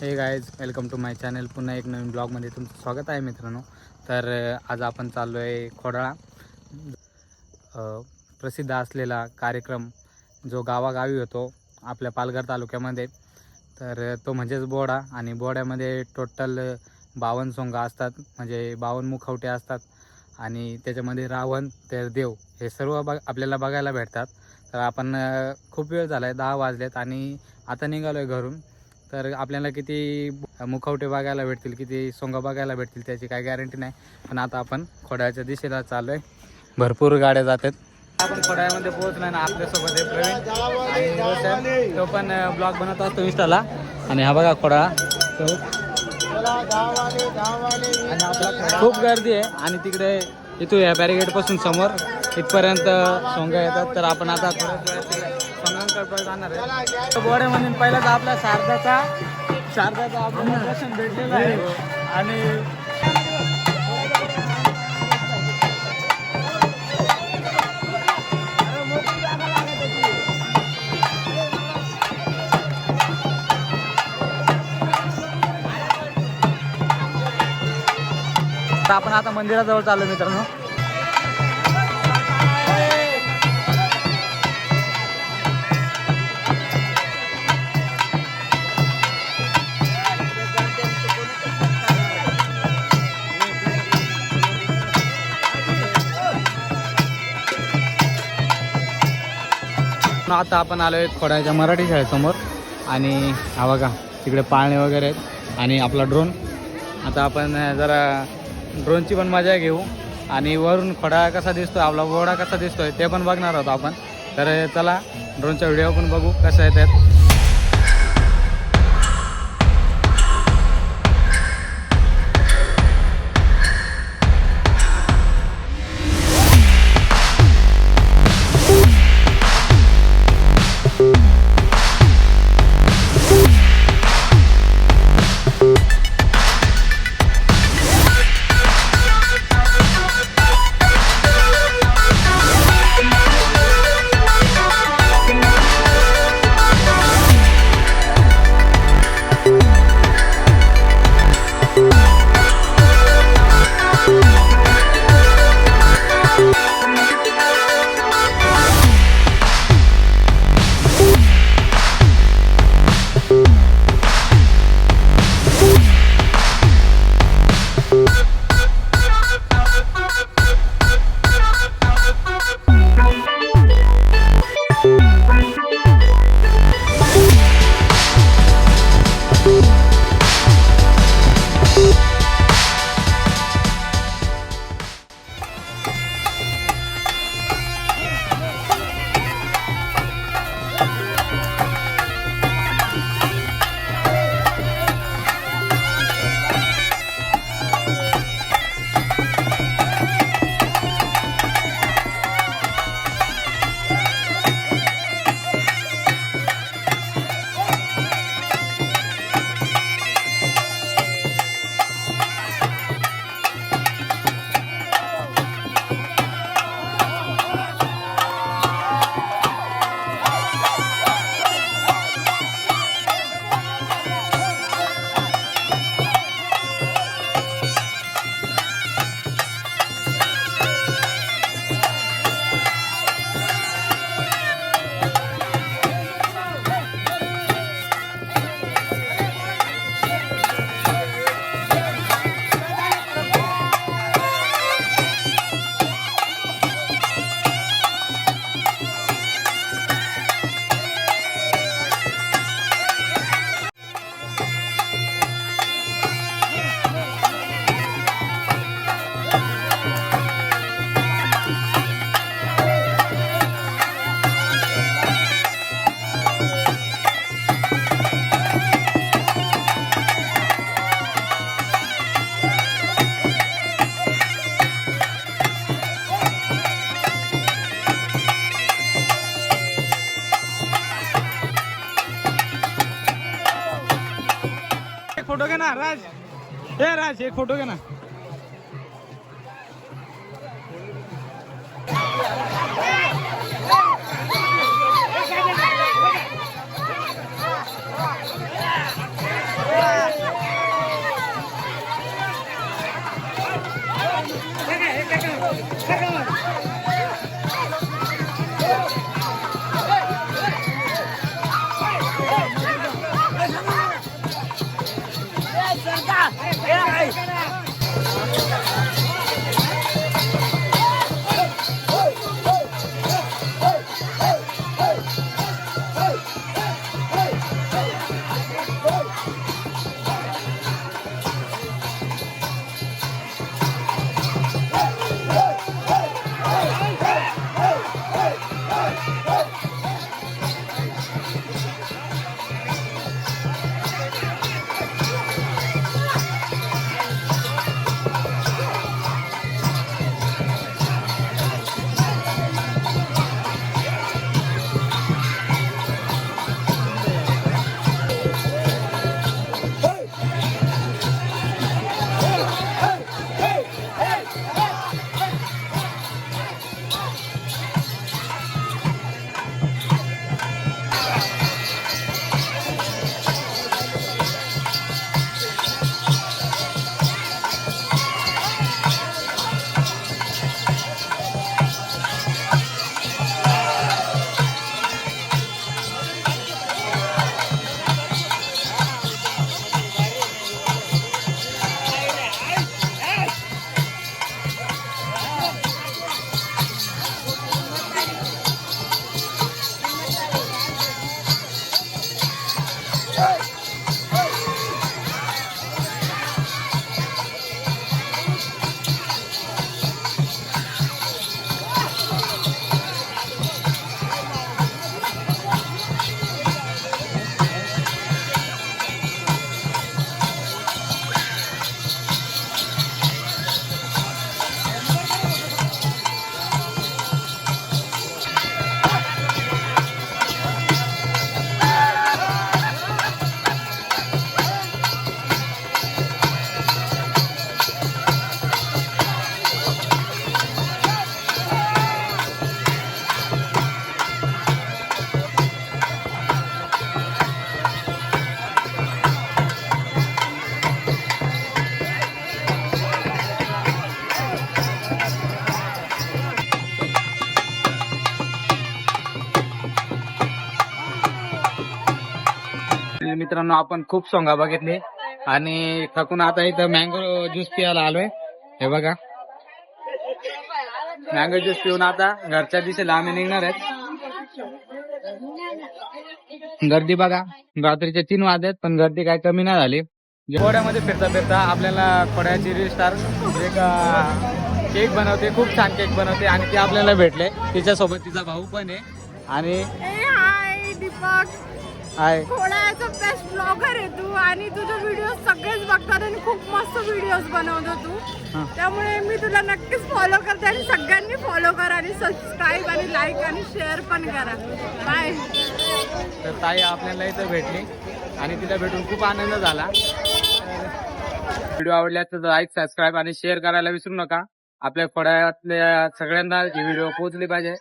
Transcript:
हे guys, welcome to my channel. पुन्हा एक नवीन ब्लॉगमध्ये तुमचं स्वागत आहे मित्रांनो. तर आज आपण चाललो आहे खोडाळा. प्रसिद्ध असलेला कार्यक्रम जो गावागावी होतो आपल्या पालघर तालुक्यामध्ये, तर तो म्हणजेच बोडा. आणि बोड्यामध्ये टोटल 52 सोंगा असतात, म्हणजे 52 मुखवटे असतात. आणि त्याच्यामध्ये रावण तर देव हे सर्व आपल्याला बघायला भेटतात. तर आपण खूप वेळ झाला आहे, 10 वाजलेत आणि आता निघालो आहे घरून. तर आपल्याला किती मुखवटे बघायला भेटतील, किती सोंगा बघायला भेटतील त्याची काही गॅरंटी नाही. पण आता आपण खोड्याच्या दिशेला चाललो आहे. भरपूर गाड्या जातात. आपण खोड्यामध्ये पोहोचलो ना. आपल्यासोबत आहे प्रवीण आणि रोशन, तो पण ब्लॉग बनवत असतो इंस्टाला. आणि हा बघा खोडा, आणि आपला खूप गर्दी आहे. आणि तिकडे इथून या बॅरिगेडपासून समोर इथपर्यंत सोंगा येतात. तर आपण आता सोंगांकडे जाणार आहे. बोड्यामध्ये पहिलाच आपला शारदाचा आपल्याला दर्शन भेटलेलं आहे. आणि आपण आता मंदिराजवळ चाललो मित्रांनो. आता आपण आलो आहे खोड्याच्या मराठी शाळेसमोर. आणि हा बघा तिकडे पाळणे वगैरे आहेत आणि आपला ड्रोन. आता आपण जरा ड्रोनची पण मजा घेऊ आणि वरून खोडा कसा दिसतोय, आपला बोडा कसा दिसतोय ते पण बघणार आहोत आपण. तर चला ड्रोनचा व्हिडिओ पण बघू कसा येतात. फोटो घे ना राज. हे राज, एक फोटो घे ना. मित्रांनो आपण खूप सोंगा बघितले आणि थकून आता इथं मँगो ज्यूस पियाला आलोय. हे बघा मँगो ज्यूस पिऊन आता घरच्या दिशेला आम्ही निघणार आहेत. गर्दी बघा रात्रीचे 3 वाजलेत पण गर्दी काय कमी नाही झाली. घोड्यामध्ये फिरता फिरता आपल्याला खोड्याची रिस्टार एक केक बनवते, खूप छान केक बनवते आणि ते आपल्याला भेटले. तिच्यासोबत तिचा भाऊ पण आहे आणि हाय दीपक, हाय खोड्याचा बेस्ट ब्लॉगर आहे तू आणि तुझे व्हिडिओ सगळेच बघतात आणि खूप मस्त व्हिडिओज बनवतो तू. त्यामुळे मी तुला नक्कीच फॉलो करते आणि सगळ्यांनी फॉलो करा आणि सबस्क्राईब आणि लाईक आणि शेअर पण करा. बाय. तर ताई आपल्याला इथं भेटली आणि तिला भेटून खूप आनंद झाला. व्हिडिओ आवडल्यास तर लाईक सबस्क्राईब आणि शेअर करायला विसरू नका. आपल्या खोड्यातल्या सगळ्यांना ही व्हिडिओ पोहोचली पाहिजे.